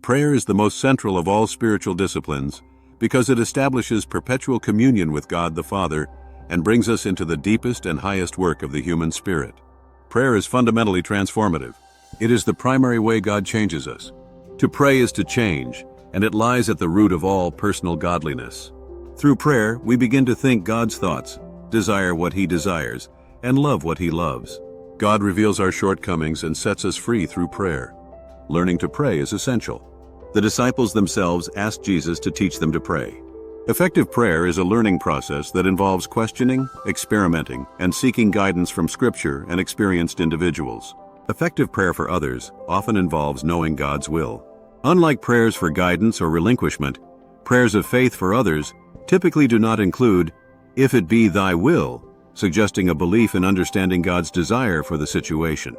Prayer is the most central of all spiritual disciplines because it establishes perpetual communion with God the Father and brings us into the deepest and highest work of the human spirit. Prayer is fundamentally transformative. It is the primary way God changes us. To pray is to change, and it lies at the root of all personal godliness. Through prayer, we begin to think God's thoughts, desire what He desires, and love what He loves. God reveals our shortcomings and sets us free through prayer. Learning to pray is essential. The disciples themselves asked Jesus to teach them to pray. Effective prayer is a learning process that involves questioning, experimenting, and seeking guidance from Scripture and experienced individuals. Effective prayer for others often involves knowing God's will. Unlike prayers for guidance or relinquishment, prayers of faith for others typically do not include, "If it be thy will," suggesting a belief in understanding God's desire for the situation.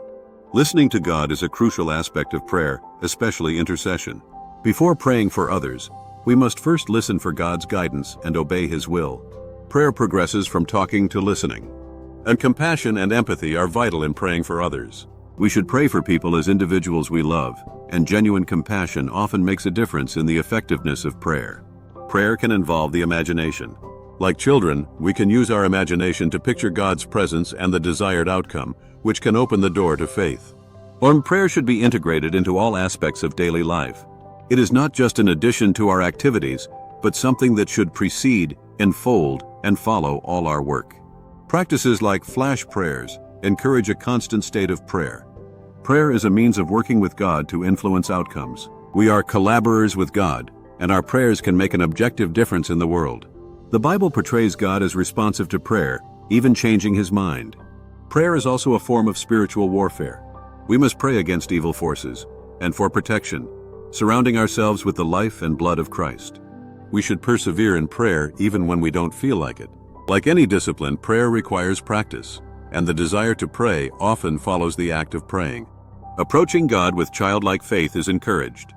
Listening to God is a crucial aspect of prayer, especially intercession. Before praying for others, we must first listen for God's guidance and obey His will. Prayer progresses from talking to listening. And compassion and empathy are vital in praying for others. We should pray for people as individuals we love, and genuine compassion often makes a difference in the effectiveness of prayer. Prayer can involve the imagination. Like children, we can use our imagination to picture God's presence and the desired outcome, which can open the door to faith. Prayer should be integrated into all aspects of daily life. It is not just an addition to our activities, but something that should precede, enfold, and follow all our work. Practices like flash prayers encourage a constant state of prayer. Prayer is a means of working with God to influence outcomes. We are collaborators with God, and our prayers can make an objective difference in the world. The Bible portrays God as responsive to prayer, even changing His mind. Prayer is also a form of spiritual warfare. We must pray against evil forces and for protection, surrounding ourselves with the life and blood of Christ. We should persevere in prayer even when we don't feel like it. Like any discipline, prayer requires practice, and the desire to pray often follows the act of praying. Approaching God with childlike faith is encouraged.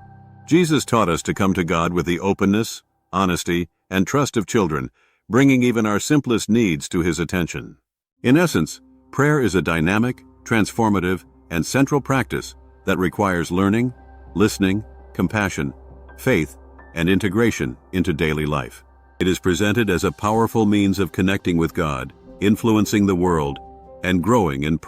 Jesus taught us to come to God with the openness, honesty, and trust of children, bringing even our simplest needs to His attention. In essence, prayer is a dynamic, transformative, and central practice that requires learning, listening, compassion, faith, and integration into daily life. It is presented as a powerful means of connecting with God, influencing the world, and growing in personal